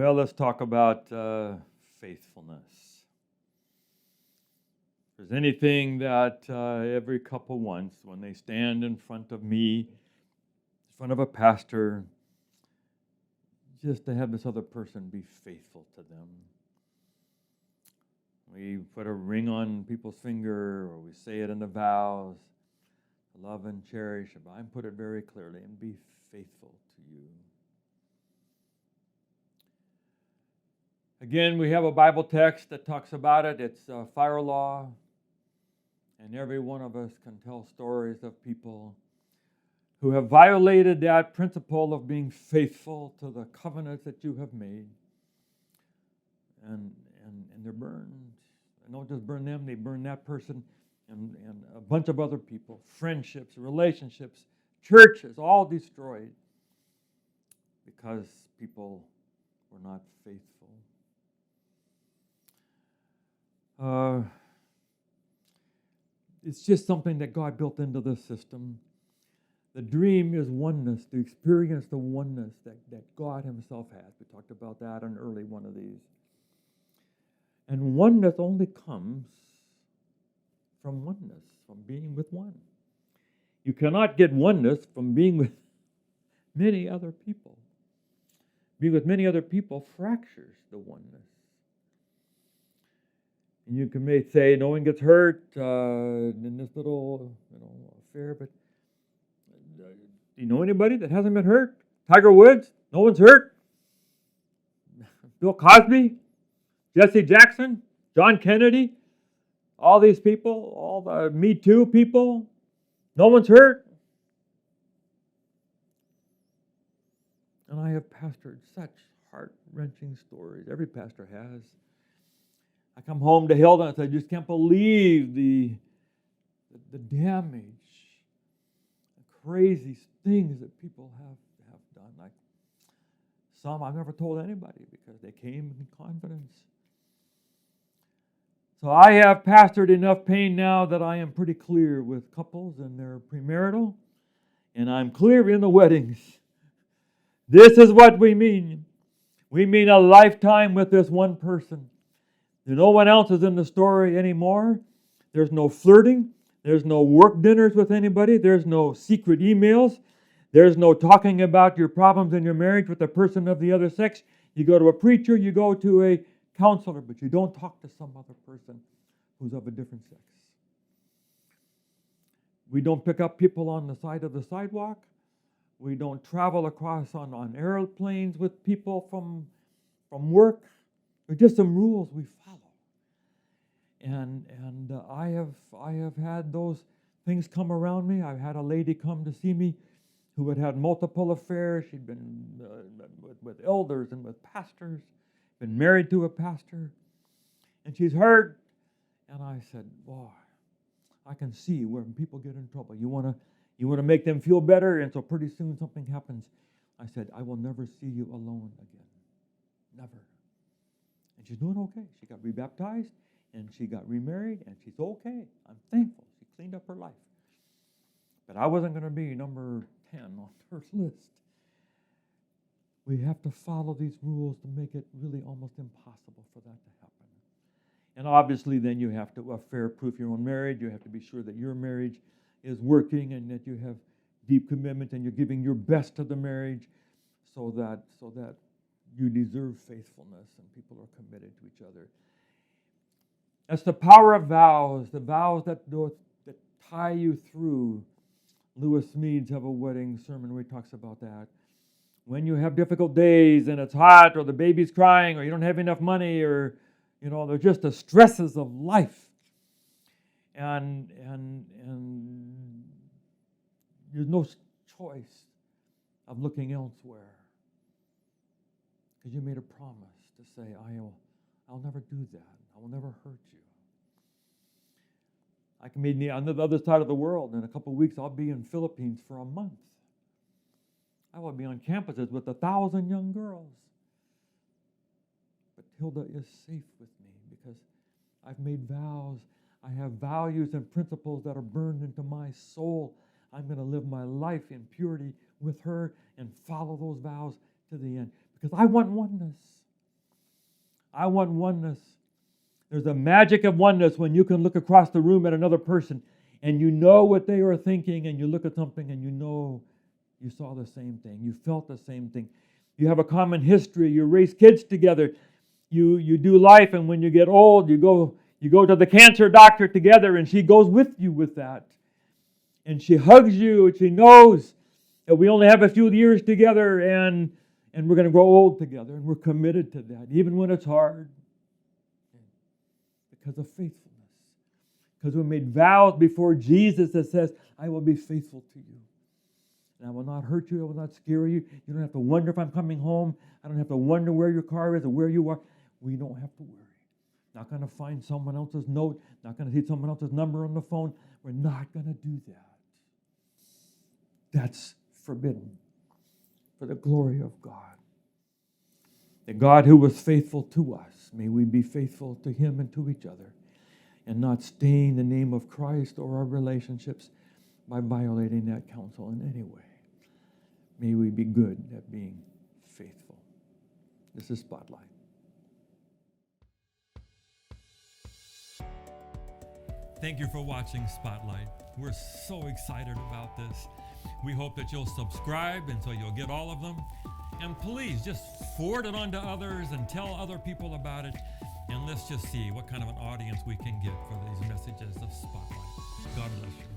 Well, let's talk about faithfulness. If there's anything that every couple wants when they stand in front of me, in front of a pastor, just to have this other person be faithful to them. We put a ring on people's finger, or we say it in the vows, love and cherish. But I put it very clearly, and be faithful to you. Again, we have a Bible text that talks about it. It's fire law. And every one of us can tell stories of people who have violated that principle of being faithful to the covenants that you have made. And they're burned. And don't just burn them, they burn that person and a bunch of other people. Friendships, relationships, churches, all destroyed because people were not faithful. It's just something that God built into the system. The dream is oneness, to experience the oneness that God Himself has. We talked about that in an early one of these. And oneness only comes from oneness, from being with one. You cannot get oneness from being with many other people. Being with many other people fractures the oneness. And you may say, no one gets hurt in this little affair, but do you know anybody that hasn't been hurt? Tiger Woods, no one's hurt. Bill Cosby, Jesse Jackson, John Kennedy, all these people, all the Me Too people, no one's hurt. And I have pastored such heart-wrenching stories. Every pastor has. I come home to Hilda and I just can't believe the damage, the crazy things that people have done. Like some I've never told anybody because they came in confidence. So I have pastored enough pain now that I am pretty clear with couples and their premarital, and I'm clear in the weddings. This is what we mean. We mean a lifetime with this one person. No one else is in the story anymore. There's no flirting. There's no work dinners with anybody. There's no secret emails. There's no talking about your problems in your marriage with a person of the other sex. You go to a preacher, you go to a counselor, but you don't talk to some other person who's of a different sex. We don't pick up people on the side of the sidewalk. We don't travel across on airplanes with people from work. There's just some rules we follow. And I have had those things come around me. I've had a lady come to see me who had had multiple affairs. She'd been with elders and with pastors, been married to a pastor, and she's hurt. And I said, boy, I can see where people get in trouble. You want to make them feel better, and so pretty soon something happens. I said, I will never see you alone again. Never. And she's doing okay. She got rebaptized, and she got remarried, and she's okay. I'm thankful. She cleaned up her life. But I wasn't going to be number 10 on her list. We have to follow these rules to make it really almost impossible for that to happen. And obviously then you have to affair-proof your own marriage. You have to be sure that your marriage is working and that you have deep commitment and you're giving your best to the marriage so that you deserve faithfulness and people are committed to each other. That's the power of vows, the vows that tie you through. Lewis Smedes have a wedding sermon where he talks about that. When you have difficult days and it's hot or the baby's crying or you don't have enough money or, they're just the stresses of life. And there's no choice of looking elsewhere. Because you made a promise to say, I'll never do that. I will never hurt you. I can be on the other side of the world. In a couple of weeks, I'll be in Philippines for a month. I will be on campuses with 1,000 young girls. But Hilda is safe with me because I've made vows. I have values and principles that are burned into my soul. I'm going to live my life in purity with her and follow those vows to the end because I want oneness. I want oneness. There's a magic of oneness when you can look across the room at another person and you know what they are thinking, and you look at something and you know you saw the same thing. You felt the same thing. You have a common history. You raise kids together. You do life, and when you get old, you go to the cancer doctor together, and she goes with you with that. And she hugs you, and she knows that we only have a few years together, and we're going to grow old together, and we're committed to that, even when it's hard. Because of faithfulness. Because we made vows before Jesus that says, I will be faithful to you. And I will not hurt you. I will not scare you. You don't have to wonder if I'm coming home. I don't have to wonder where your car is or where you are. We don't have to worry. Not going to find someone else's note. Not going to see someone else's number on the phone. We're not going to do that. That's forbidden for the glory of God. The God who was faithful to us, may we be faithful to Him and to each other and not stain the name of Christ or our relationships by violating that counsel in any way. May we be good at being faithful. This is Spotlight. Thank you for watching Spotlight. We're so excited about this. We hope that you'll subscribe and so you'll get all of them. And please just forward it on to others and tell other people about it. And let's just see what kind of an audience we can get for these messages of Spotlight. God bless you.